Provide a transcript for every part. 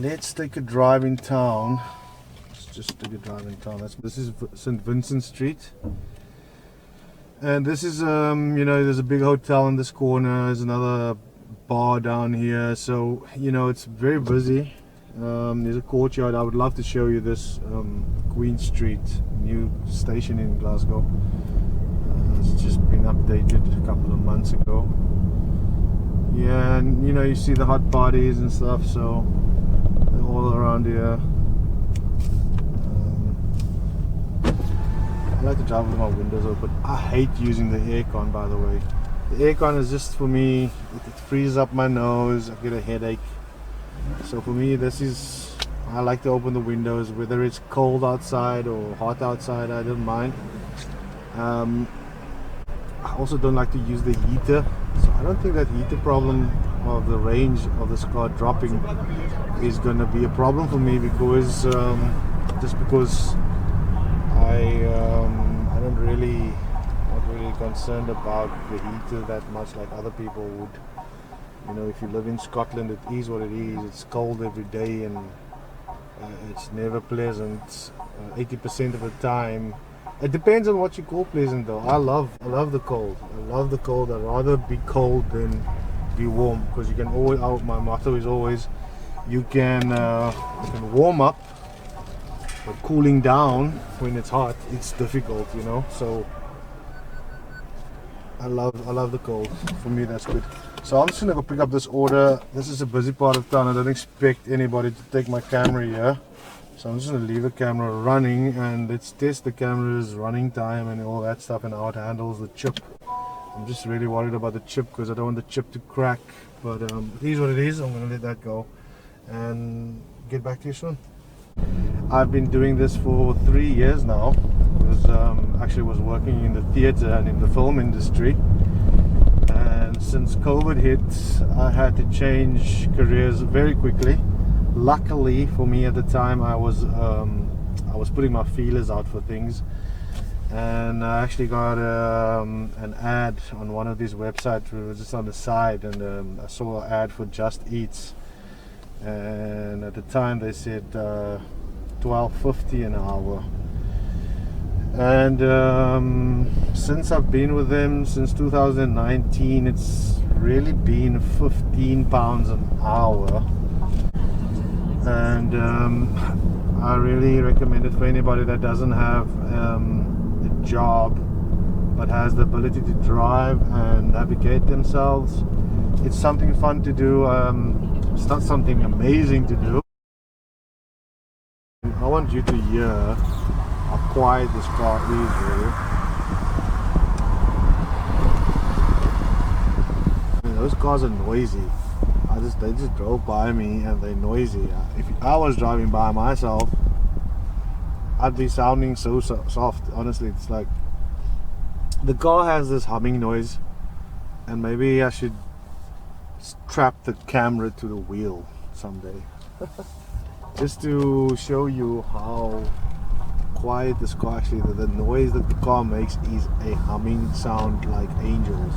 let's take a drive in town. Let's just take a drive in town. This is St. Vincent Street, and this is you know, there's a big hotel in this corner. There's another bar down here, so you know it's very busy. There's a courtyard. I would love to show you this Queen Street new station in Glasgow. It's just been updated a couple of months ago. Yeah, and you know, you see the hot parties and stuff, so they're all around here. I like to drive with my windows open. I hate using the aircon, by the way. The aircon is just, for me, it freezes up my nose. I get a headache. So for me, I like to open the windows, whether it's cold outside or hot outside, I don't mind. I also don't like to use the heater, so I don't think that heater problem of the range of this car dropping is going to be a problem for me, because just because I'm not really concerned about the heater that much like other people would. You know, if you live in Scotland, it is what it is. It's cold every day, and it's never pleasant. 80% of the time. It depends on what you call pleasant, though. I love the cold. I love the cold. I'd rather be cold than be warm, because you can always. My motto is always, you can warm up, but cooling down when it's hot, it's difficult. You know, so I love the cold. For me, that's good. So I'm just gonna go pick up this order. This is a busy part of town. I don't expect anybody to take my camera here. So I'm just going to leave the camera running, and let's test the camera's running time and all that stuff, and how it handles the chip. I'm just really worried about the chip, because I don't want the chip to crack, but it is what it is. I'm going to let that go and get back to you soon. I've been doing this for 3 years now, because actually was working in the theatre and in the film industry, and since COVID hit, I had to change careers very quickly. Luckily for me, at the time, I was putting my feelers out for things, and I actually got an ad on one of these websites. It was just on the side, and I saw an ad for Just Eats, and at the time they said $12.50 an hour. And since I've been with them since 2019, it's really been £15 an hour. And I really recommend it for anybody that doesn't have a job but has the ability to drive and navigate themselves. It's something fun to do. It's not something amazing to do. I want you to hear how quiet this car is, really. I mean, those cars are noisy. They just drove by me, and they're noisy. If I was driving by myself, I'd be sounding so soft. Honestly, it's like the car has this humming noise, and maybe I should strap the camera to the wheel someday, just to show you how quiet this car actually. The noise that the car makes is a humming sound like angels.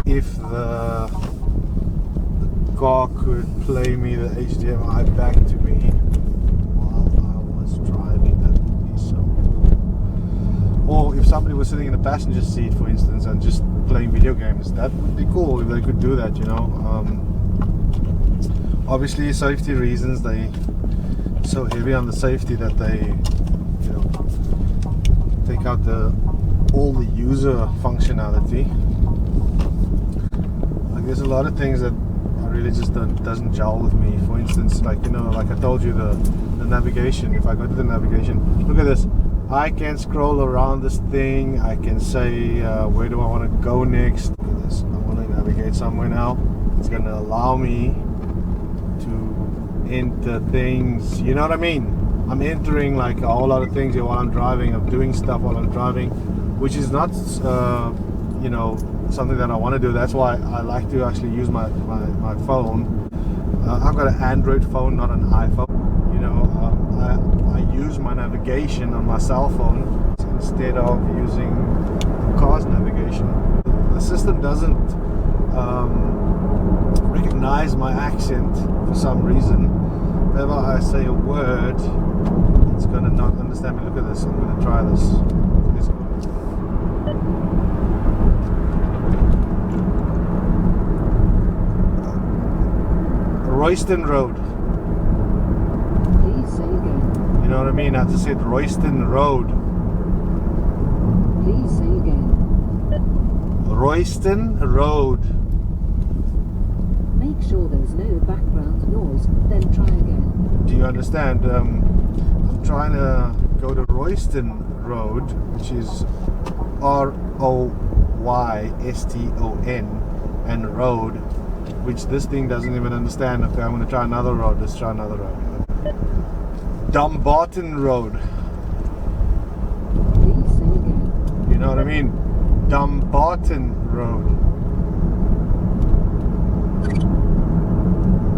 If the car could play me the HDMI back to me while I was driving, that would be so cool. Or if somebody was sitting in the passenger seat, for instance, and just playing video games, that would be cool if they could do that, you know. Obviously, safety reasons, they so heavy on the safety that they, you know, take out all the user functionality. There's a lot of things that I really just doesn't gel with me. For instance, like, you know, like I told you, the navigation. If I go to the navigation, look at this. I can scroll around this thing. I can say where do I want to go next. Look at this. I want to navigate somewhere now. It's going to allow me to enter things. You know what I mean? I'm entering like a whole lot of things here while I'm driving. I'm doing stuff while I'm driving, which is not you know, something that I want to do. That's why I like to actually use my phone I've got an Android phone, not an iPhone. You know, I use my navigation on my cell phone instead of using the car's navigation. The system doesn't recognize my accent for some reason. Whenever I say a word, it's gonna not understand me. Look at this. I'm gonna try this. Royston Road. Please say again. You know what I mean? I just said Royston Road. Please say again. Royston Road. Make sure there's no background noise, then try again. Do you understand? I'm trying to go to Royston Road, which is Royston and road, which this thing doesn't even understand. Okay, I'm going to try another road. Let's try another road. Dumbarton Road. Please say again. You know what I mean? Dumbarton Road.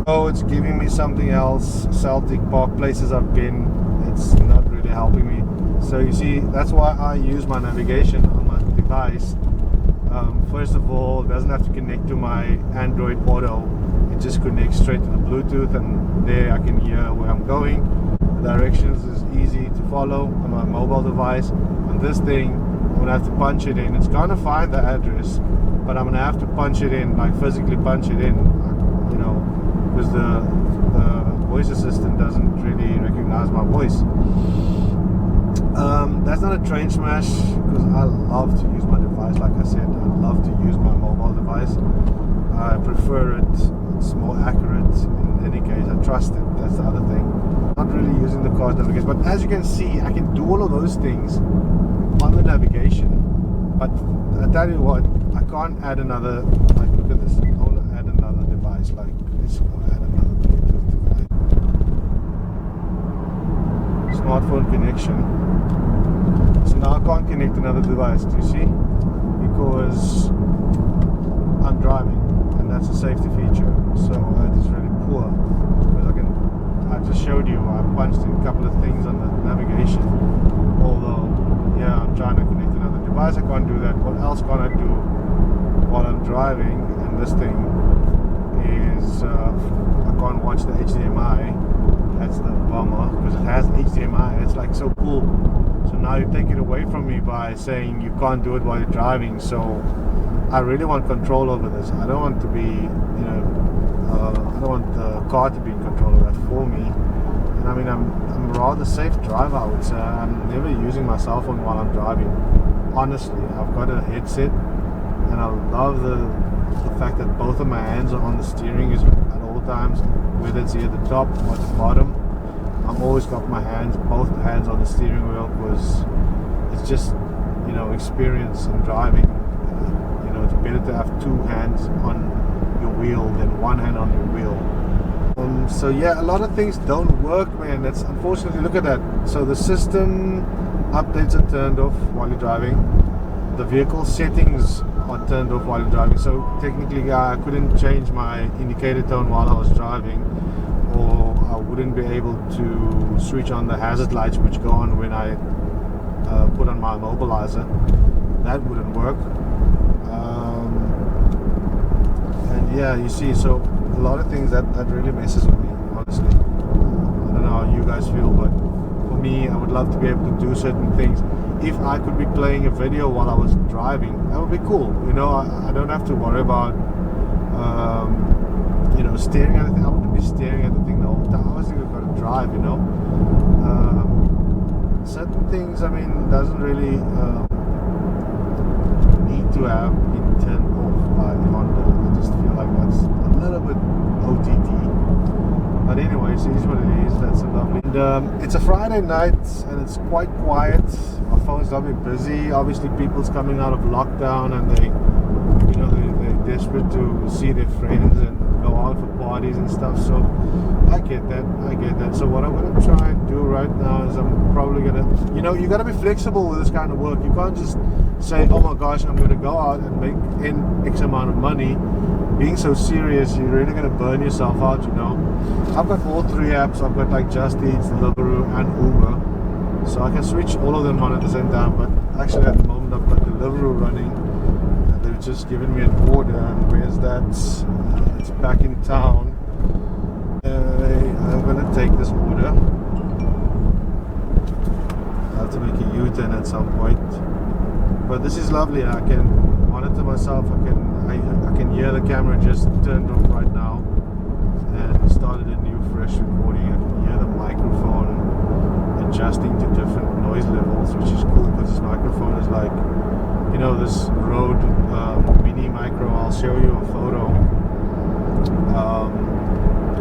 Oh, it's giving me something else. Celtic Park, places I've been. It's not really helping me. So you see, that's why I use my navigation on my device. First of all, it doesn't have to connect to my Android Auto. It just connects straight to the Bluetooth, and there I can hear where I'm going. The directions is easy to follow on my mobile device. On this thing, I'm gonna have to punch it in. It's gonna find the address, but I'm gonna have to punch it in, like physically punch it in, you know, because the voice assistant doesn't really recognize my voice. That's not a train smash, because I love to use my device. Like I said, I love to use my mobile device. I prefer it. It's more accurate. In any case, I trust it. That's the other thing. Not really using the car's navigation, but as you can see, I can do all of those things on the navigation. But I tell you what, I can't add another. Like, look at this. I want to add another device. Like, let's go add another Bluetooth device. Smartphone connection. So now I can't connect another device, do you see? Because I'm driving, and that's a safety feature. So that is really poor. Because I just showed you, I punched in a couple of things on the navigation. Although, yeah, I'm trying to connect another device, I can't do that. What else can I do while I'm driving? And this thing is, I can't watch the HDMI. That's the bummer, because it has HDMI. It's like so cool. So now you take it away from me by saying you can't do it while you're driving. So I really want control over this. I don't want to be, you know, I don't want the car to be in control of that for me. And I mean, I'm a rather safe driver, I would say. I'm never using my cell phone while I'm driving. Honestly, I've got a headset, and I love the fact that both of my hands are on the steering at all times, whether it's here at the top or at the bottom. I've always got my hands, both hands on the steering wheel, because it's just, you know, experience in driving. You know, it's better to have two hands on your wheel than one hand on your wheel. So yeah, a lot of things don't work, man. That's unfortunately, look at that. So the system updates are turned off while you're driving. The vehicle settings are turned off while you're driving. So technically, I couldn't change my indicator tone while I was driving, or I wouldn't be able to switch on the hazard lights, which go on when I put on my immobilizer. That wouldn't work. And yeah, you see, so a lot of things that really messes with me, honestly. I don't know how you guys feel, but for me, I would love to be able to do certain things. If I could be playing a video while I was driving, that would be cool. You know, I don't have to worry about you know, staring at the thing. I wouldn't be staring at the thing the whole time. I was thinking I've got to drive, you know. Certain things, I mean, doesn't really need to have been turned off by Honda. I just feel like that's a little bit OTT. But anyways, it is what it is. That's a lovely. And it's a Friday night, and it's quite quiet. My phone's not been busy. Obviously, people's coming out of lockdown, and they, you know, they're desperate to see their friends and go out for parties and stuff. So I get that. So what I'm gonna try and do right now is I'm probably gonna, you gotta be flexible with this kind of work. You can't just say, oh my gosh, I'm gonna go out and make X amount of money. Being so serious, you're really gonna burn yourself out. I've got all 3 apps. I've got like Just Eat, Deliveroo, and Uber, so I can switch all of them on at the same time. But actually, at the moment, I've got Deliveroo running. They've just given me an order, and where's that? It's back in town. I'm gonna take this order. I have to make a U-turn at some point, but this is lovely. I can monitor myself. I can hear the camera just turned off right now and started a new fresh recording. I can hear the microphone adjusting to different noise levels, which is cool because this microphone is like, this Rode mini micro. I'll show you a photo.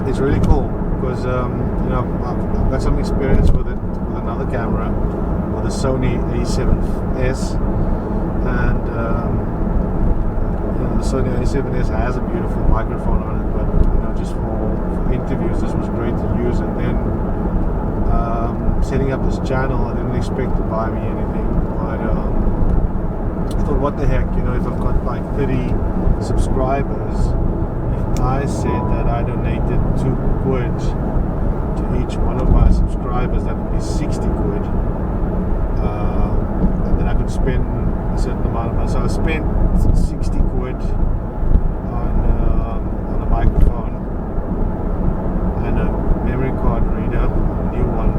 It's really cool because I've got some experience with it with another camera, with the Sony A7S, and the Sony A7S has a beautiful microphone on it, but just for interviews, this was great to use. And then setting up this channel, I didn't expect to buy me anything, but I thought, what the heck, if I've got like 30 subscribers, if I said that I donated 2 quid to each one of my subscribers, that would be 60 quid, and then I could spend a certain amount of money. So I spent 60 quid on a microphone and a memory card reader, a new one,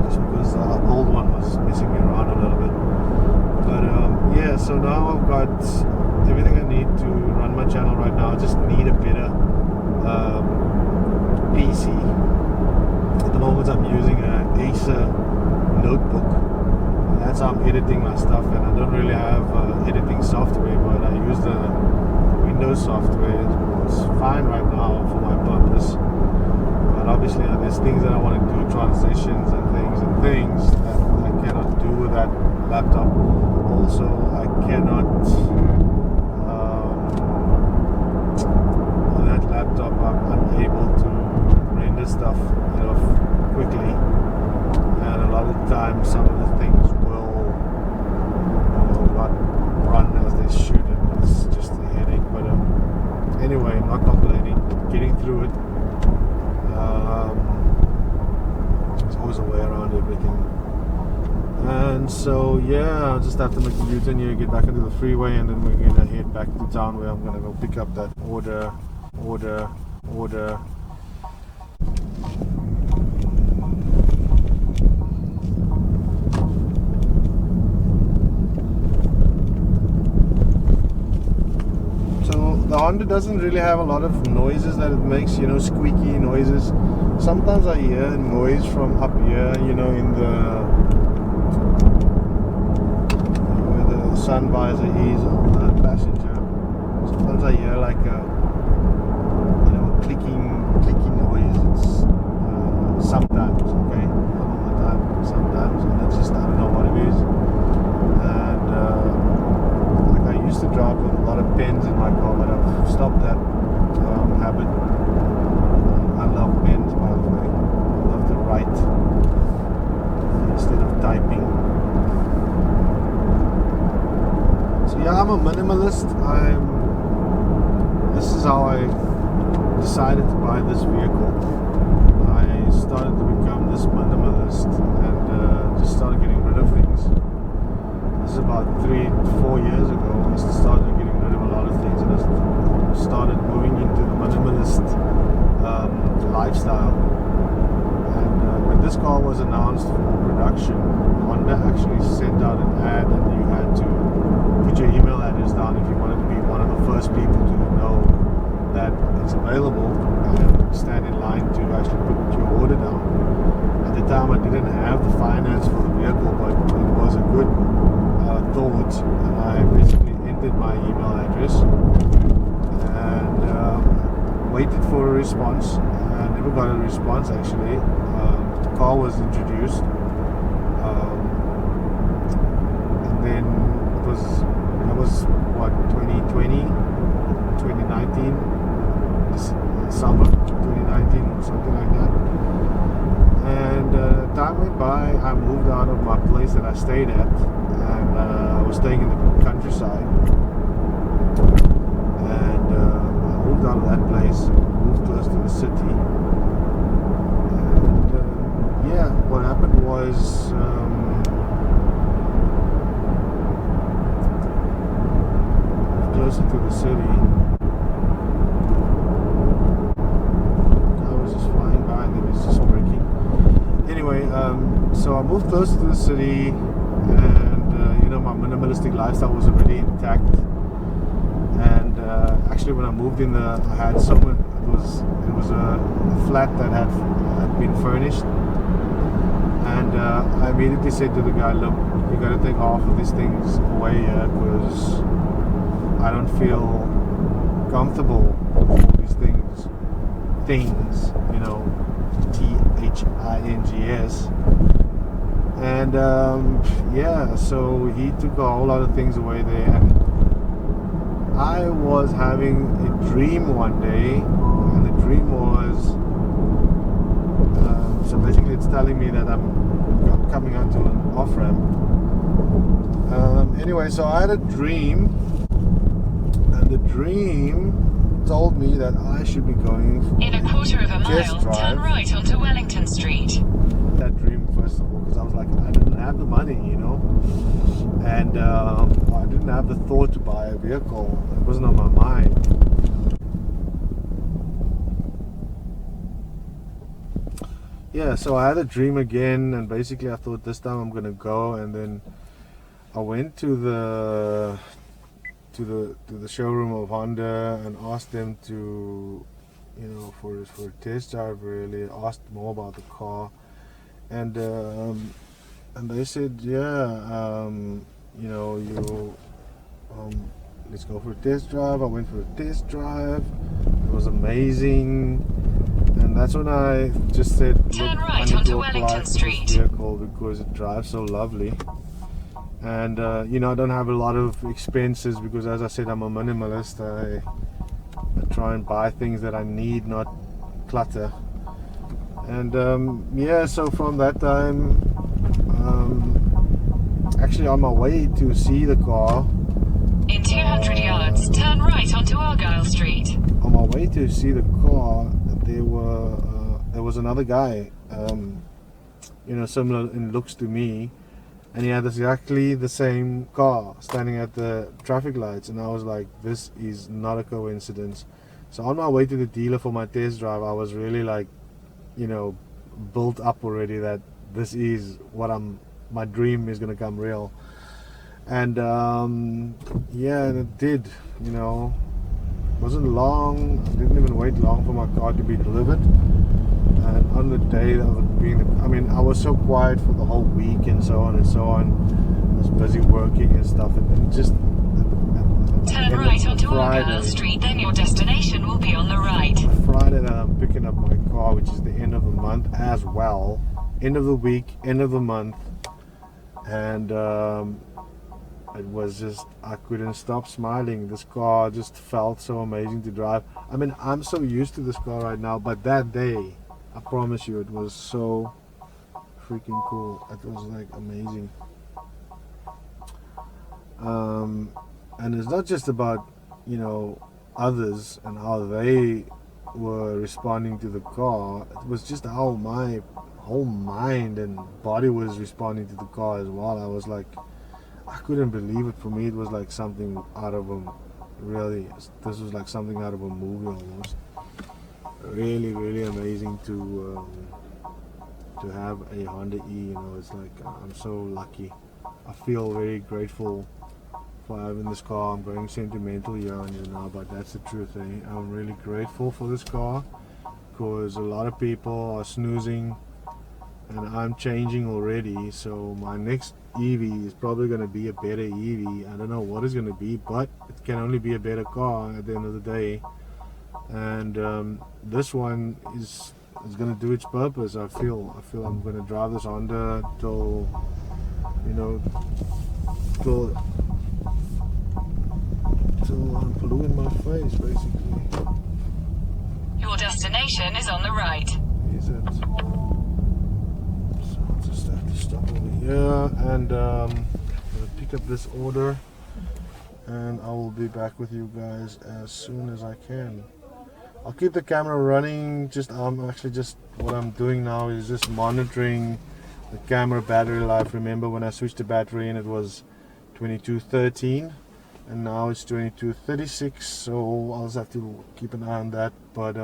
just because the old one was messing me around a little bit. But yeah, so now I've got everything I need to run my channel right now. I just need a better PC. At the moment I'm using an Acer notebook. That's how I'm editing my stuff, and I don't really have editing software, but I use the Windows software. It's fine right now for my purpose, but obviously there's things that I want to do, transitions and things that I cannot do with that laptop. Also, I cannot with that laptop, I'm unable to render stuff quickly, and a lot of the time some of the things will not run as they should, and it's just a headache. But anyway, not complaining, getting through it. There's always a way around everything. And so yeah, I'll just have to make a U-turn here, get back into the freeway, and then we're gonna head back to town where I'm gonna go pick up that order. So the Honda doesn't really have a lot of noises that it makes, squeaky noises. Sometimes I hear noise from up here, in the sun visor is on the passenger. Sometimes I hear like a clicking noise. It's sometimes, okay, not all the time, sometimes, and it's just, I don't know what it is. And like I used to drop with a lot of pens in my car, but I've stopped that habit. I love pens, by the way. I love to write instead of typing. So yeah, I'm a minimalist. This is how I decided to buy this vehicle. I started to become this minimalist and just started getting rid of things. This is about 3-4 years ago. I started getting rid of a lot of things, and I started moving into the minimalist lifestyle. And when this car was announced for production, Honda actually sent out an ad, and you had to put your email address down if you wanted to be one of the first people to know that it's available and stand in line to actually put your order down. At the time, I didn't have the finance for the vehicle, but it was a good thought, and I basically entered my email address and waited for a response. I never got a response actually. The car was introduced, and then I was was what, 2020, 2019, this summer 2019 or something like that. And time went by. I moved out of my place that I stayed at, and I was staying in the countryside. And I moved out of that place, moved close to the city. And yeah, what happened was closer to the city. I was just flying by and then it's just breaking. Anyway, so I moved closer to the city, and you know, my minimalistic lifestyle was already intact. And actually, when I moved in, I had someone. It was a flat that had been furnished, and I immediately said to the guy, "Look, you got to take half of these things away here, because I don't feel comfortable with all these things, you know, THINGS." And yeah, so he took a whole lot of things away there, and I was having a dream one day, and the dream was, so basically it's telling me that I'm coming onto an off-ramp. Anyway, so I had a dream, and the dream told me that I should be going for in a quarter of a test mile, drive. turn right onto Wellington Street. That dream, first of all, because I was like, I didn't have the money, you know, and I didn't have the thought to buy a vehicle. It wasn't on my mind. Yeah, so I had a dream again, and basically I thought this time I'm gonna go, and then I went to the showroom of Honda and asked them to, you know, for a test drive. Really asked more about the car, and they said, yeah, you know, let's go for a test drive. I went for a test drive. It was amazing, and that's when I just said, look, Turn I right need onto to apply Wellington for this Street. vehicle because it drives so lovely. And you know, I don't have a lot of expenses because, as I said, I'm a minimalist. I try and buy things that I need, not clutter. And yeah, so from that time, actually on my way to see the car, In 200 yards, turn right onto Argyle Street. on my way to see the car, there was another guy, you know, similar in looks to me, and he had exactly the same car standing at the traffic lights, and I was like, this is not a coincidence. So on my way to the dealer for my test drive, I was really like, you know, built up already that this is what my dream is gonna come real. And yeah, and it did, you know. It wasn't long, I didn't even wait long for my car to be delivered. And on the day of it being, I mean, I was so quiet for the whole week and so on and so on. I was busy working and stuff, and just Turn right onto Argyle Street, then your destination will be on the right. Friday that I'm picking up my car, which is the end of the month as well, end of the week, end of the month, and it was just, I couldn't stop smiling. This car just felt so amazing to drive. I mean, I'm so used to this car right now, but that day, I promise you, it was so freaking cool. It was like amazing. And it's not just about, you know, others and how they were responding to the car. It was just how my whole mind and body was responding to the car as well. I was like, I couldn't believe it. For me, it was like something out of a, really, this was like something out of a movie almost. Really, really amazing to have a Honda E. You know, it's like, I'm so lucky. I feel very grateful for having this car. I'm going sentimental here on you now, but that's the truth. I'm really grateful for this car, because a lot of people are snoozing and I'm changing already. So my next EV is probably going to be a better EV. I don't know what it's going to be, but it can only be a better car at the end of the day. And this one is going to do its purpose. I feel I'm going to drive this Honda till, you know, till till I'm blue in my face, basically. Your destination is on the right. Is it? So I'll just have to stop over here and I'm gonna pick up this order, and I will be back with you guys as soon as I can. I'll keep the camera running. Actually just what I'm doing now is just monitoring the camera battery life. Remember when I switched the battery in, it was 2213 and now it's 2236, so I'll just have to keep an eye on that. But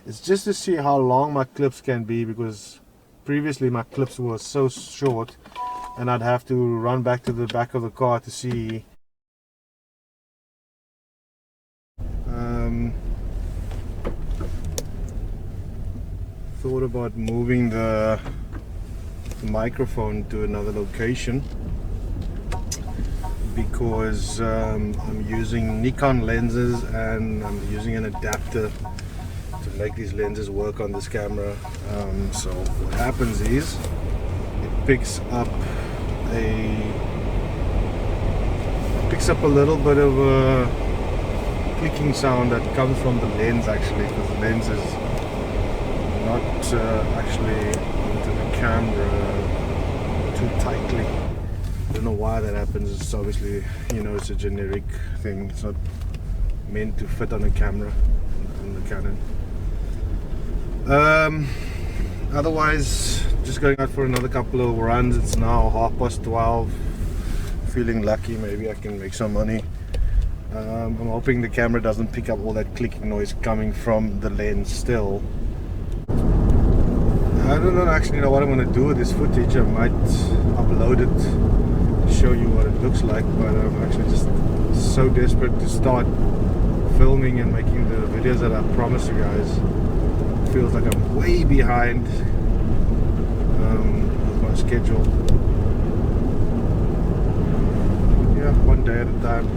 it's just to see how long my clips can be, because previously my clips were so short and I'd have to run back to the back of the car to see. Thought about moving the microphone to another location, because I'm using Nikon lenses and I'm using an adapter to make these lenses work on this camera. So what happens is it picks up a little bit of a clicking sound that comes from the lens, actually, because the lens is not actually into the camera too tightly. I don't know why that happens. It's obviously, you know, it's a generic thing. It's not meant to fit on a camera, on the Canon. Otherwise, just going out for another couple of runs. It's now 12:30. Feeling lucky, maybe I can make some money. I'm hoping the camera doesn't pick up all that clicking noise coming from the lens still. I don't know actually know what I'm going to do with this footage. I might upload it to show you what it looks like, but I'm actually just so desperate to start filming and making the videos that I promised you guys. It feels like I'm way behind with my schedule. Yeah, one day at a time.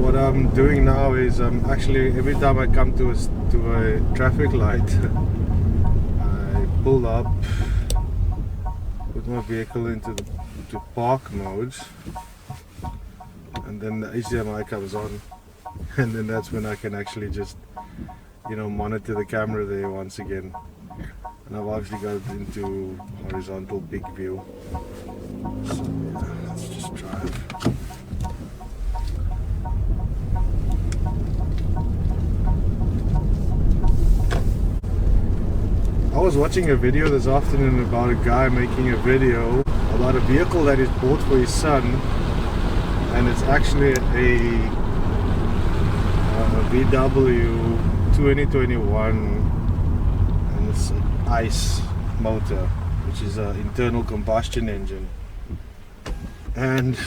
What I'm doing now is actually every time I come to a traffic light, I pull up, put my vehicle into park mode, and then the HDMI comes on, and then that's when I can actually just, you know, monitor the camera there once again. And I've obviously got it into horizontal big view. So yeah, let's just drive. I was watching a video this afternoon about a guy making a video about a vehicle that is bought for his son, and it's actually a VW 2021, and it's an ICE motor, which is an internal combustion engine. And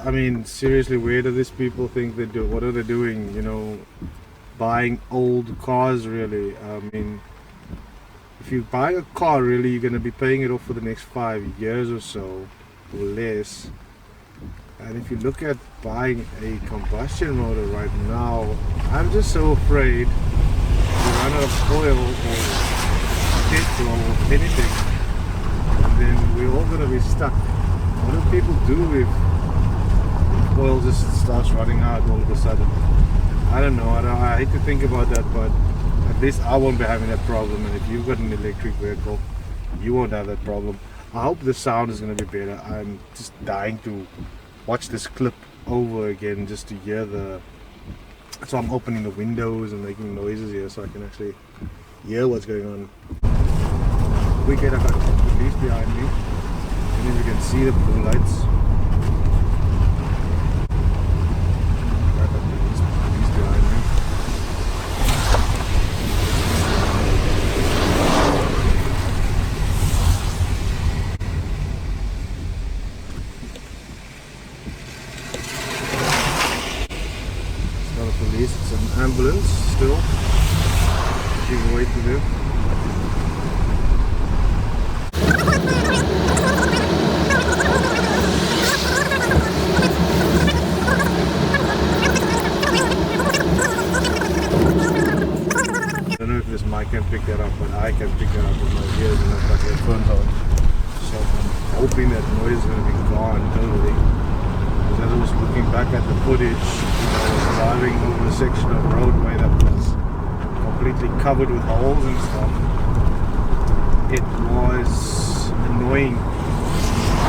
I mean, seriously, where do these people think they do? What are they doing? You know, buying old cars, really? I mean, if you buy a car, really, you're going to be paying it off for the next 5 years or so, or less. And if you look at buying a combustion motor right now, I'm just so afraid to run out of oil or petrol or anything, and then we're all going to be stuck. What do people do if oil just starts running out all of a sudden? I don't know. I hate to think about that, but at least I won't be having that problem. And if you've got an electric vehicle, you won't have that problem. I hope the sound is going to be better. I'm just dying to watch this clip over again just to hear the... So I'm opening the windows and making noises here so I can actually hear what's going on. We get a police behind me, and then you can see the blue lights. Police behind me. It's not a police, it's an ambulance still. Keep waiting there. this mic can pick that up, but I can pick that up with my ears and I've got headphones on. So I'm hoping that noise is going to be gone totally. Because as I was looking back at the footage, I was driving over a section of roadway that was completely covered with holes and stuff. It was annoying.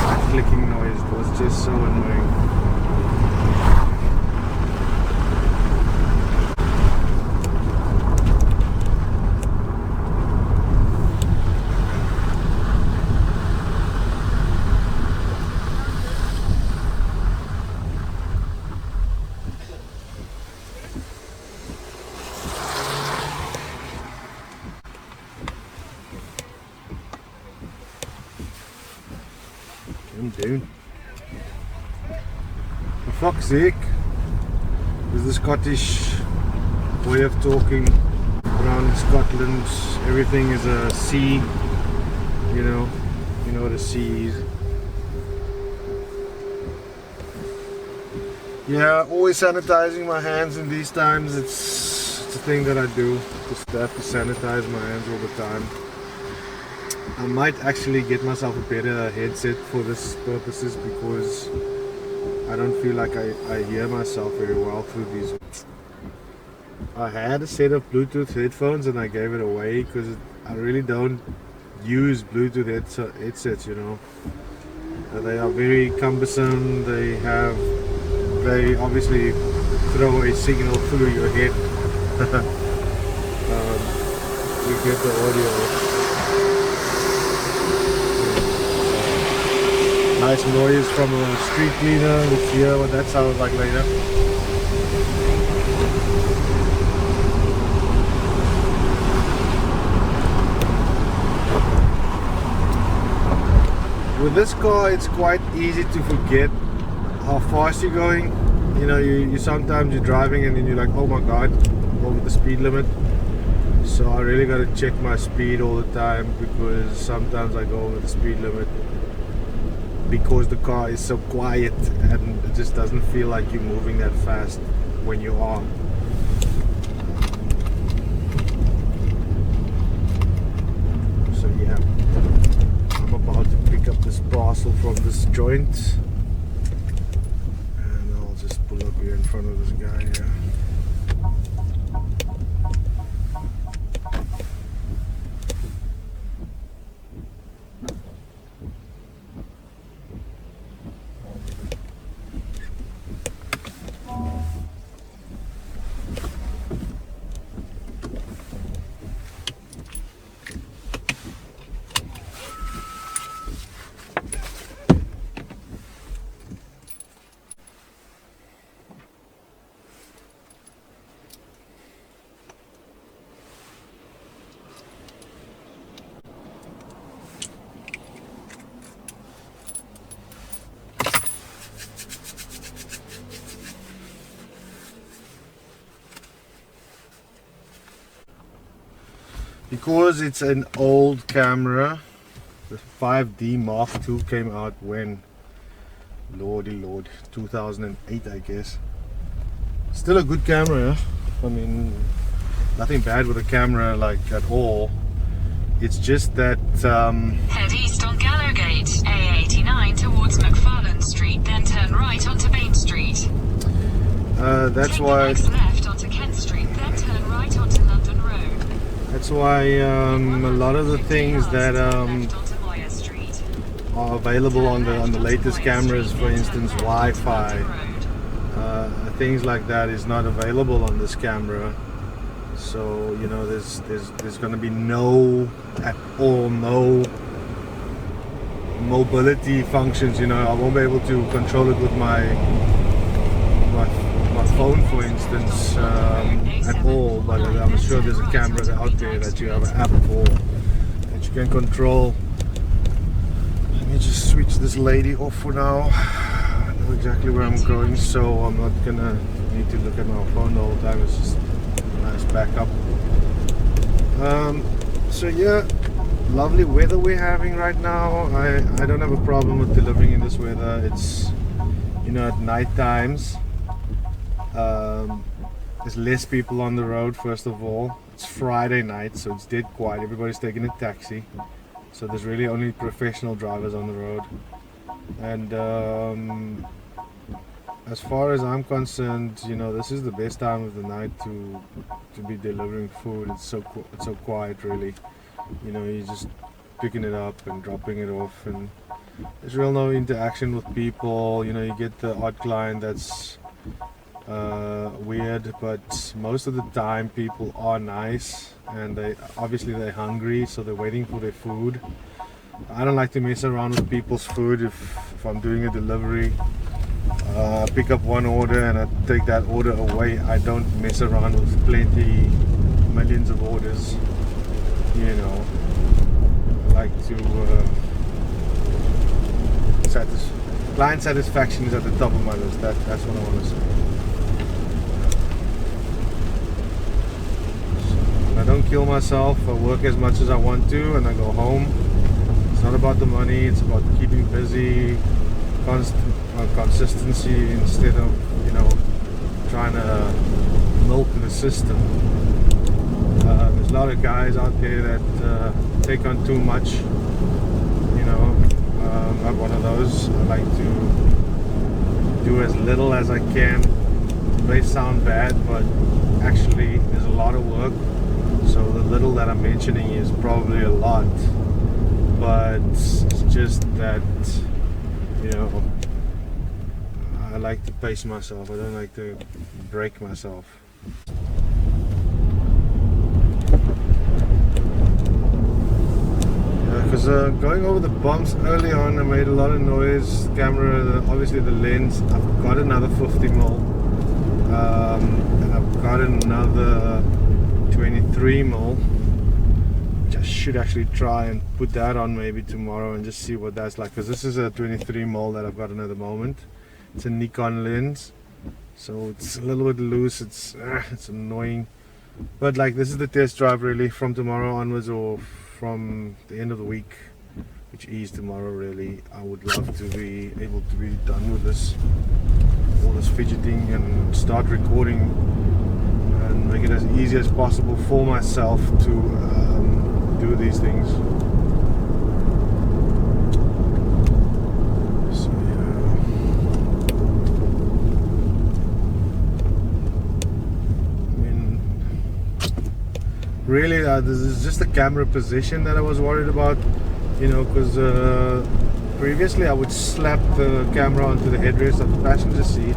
That clicking noise was just so annoying. Dude. For fuck's sake, with the Scottish way of talking around Scotland, everything is a sea, you know what a sea is. Yeah, always sanitizing my hands in these times, it's a thing that I do, just have to sanitize my hands all the time. I might actually get myself a better headset for this purposes because I don't feel like I hear myself very well through these. I had a set of Bluetooth headphones and I gave it away because I really don't use Bluetooth headsets, you know. They are very cumbersome, they obviously throw a signal through your head. You get the audio. Nice noise from a street cleaner. Let's hear what that sounds like later. With this car, it's quite easy to forget how fast you're going. You know, you sometimes you're driving and then you're like, oh my god, over the speed limit. So I really got to check my speed all the time because sometimes I go over the speed limit. Because the car is so quiet and it just doesn't feel like you're moving that fast when you are. So yeah, I'm about to pick up this parcel from this joint and I'll just pull up here in front of this guy here. Because it's an old camera, the 5D Mark II came out when? Lordy Lord, 2008 I guess. Still a good camera, I mean, nothing bad with the camera like at all. It's just that Head east on Gallowgate, A89 towards McFarland Street, then turn right onto Bain Street. that's Take why the next left onto Kent Street, then turn right onto London Road. that's why a lot of the things that are available on the latest cameras, for instance Wi-Fi, things like that is not available on this camera. So you know there's going to be no mobility functions. You know, I won't be able to control it with my phone, for instance, at all. But I'm sure there's a camera out there that you have an app for that you can control. Let me just switch this lady off for now. I know exactly where I'm going, so I'm not gonna need to look at my phone the whole time. It's just a nice backup. So yeah, lovely weather we're having right now. I don't have a problem with delivering in this weather. It's, you know, at night times There's less people on the road, first of all. It's Friday night, so it's dead quiet. Everybody's taking a taxi. So there's really only professional drivers on the road. And as far as I'm concerned, you know, this is the best time of the night to be delivering food. It's so quiet, really. You know, you're just picking it up and dropping it off, and there's real no interaction with people. You know, you get the odd client that's weird, but most of the time people are nice, and they're hungry, so they're waiting for their food. I don't like to mess around with people's food if I'm doing a delivery. Pick up one order and I take that order away. I don't mess around with millions of orders. You know, I like to client satisfaction is at the top of my list. That's what I want to say. I don't kill myself. I work as much as I want to, and I go home. It's not about the money. It's about keeping busy, consistency, instead of, you know, trying to milk the system. There's a lot of guys out there that take on too much. You know, I'm not one of those. I like to do as little as I can. It may sound bad, but actually there's a lot of work. So the little that I'm mentioning is probably a lot, but it's just that, you know, I like to pace myself. I don't like to break myself. Because going over the bumps early on, I made a lot of noise. Camera, obviously the lens. I've got another 50mm, and I've got another 23mm, which I should actually try and put that on maybe tomorrow and just see what that's like, because this is a 23mm that I've got at the moment. It's a Nikon lens, so it's a little bit loose. It's annoying, but like, this is the test drive really from tomorrow onwards, or from the end of the week, which is tomorrow really. I would love to be able to be done with this, all this fidgeting, and start recording and make it as easy as possible for myself to do these things. So yeah. I mean, really, this is just the camera position that I was worried about, you know, because previously I would slap the camera onto the headrest of the passenger seat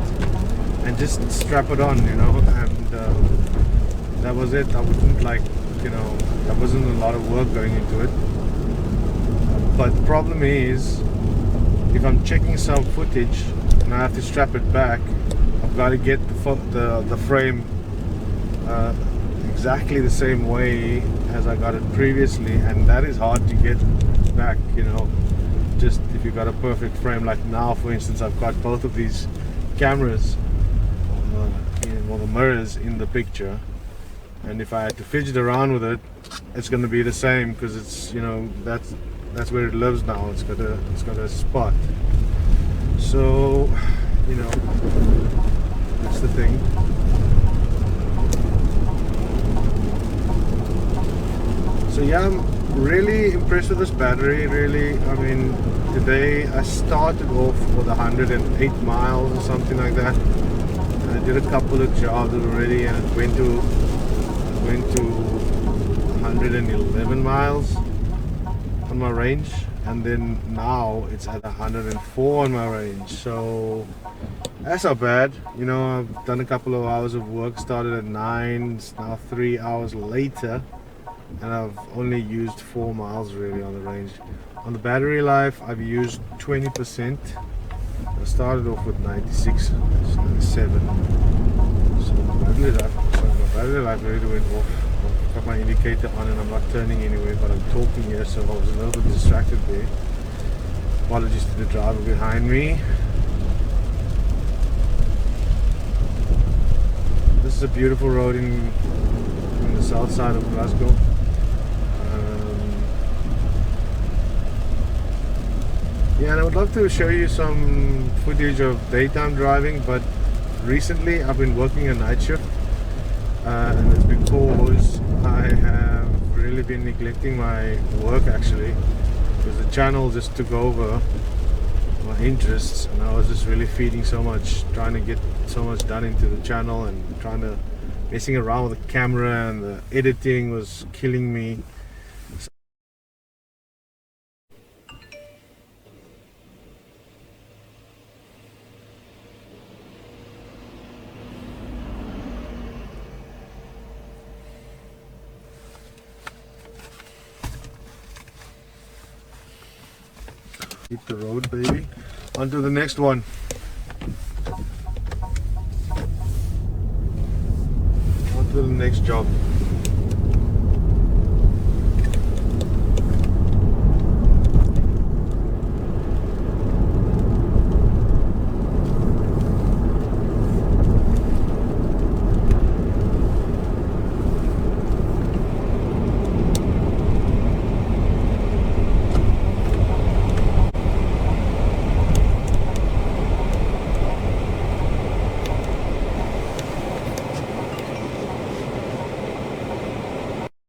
and just strap it on, you know, and that was it. I wouldn't, like, you know, there wasn't a lot of work going into it. But the problem is, if I'm checking some footage and I have to strap it back, I've got to get the frame exactly the same way as I got it previously, and that is hard to get back, you know, just if you've got a perfect frame. Like now, for instance, I've got both of these cameras, well, the mirrors in the picture, and if I had to fidget around with it, it's going to be the same, because it's, you know, that's where it lives now. It's got a spot. So, you know, that's the thing. So yeah, I'm really impressed with this battery, really. I mean, today I started off with 108 miles or something like that. I did a couple of jobs already, and it went to 111 miles on my range, and then now it's at 104 on my range. So that's not bad, you know. I've done a couple of hours of work, started at 9, it's now 3 hours later, and I've only used 4 miles really on the range. On the battery life, I've used 20%. I started off with 96, 97. So my battery life really went off. I've got my indicator on and I'm not turning anywhere, but I'm talking here, so I was a little bit distracted there. Apologies to the driver behind me. This is a beautiful road in the south side of Glasgow. Yeah, and I would love to show you some footage of daytime driving, but recently I've been working a night shift, and it's because I have really been neglecting my work actually, because the channel just took over my interests, and I was just really feeding so much, trying to get so much done into the channel, and messing around with the camera, and the editing was killing me. Hit the road, baby. On to the next one. On to the next job.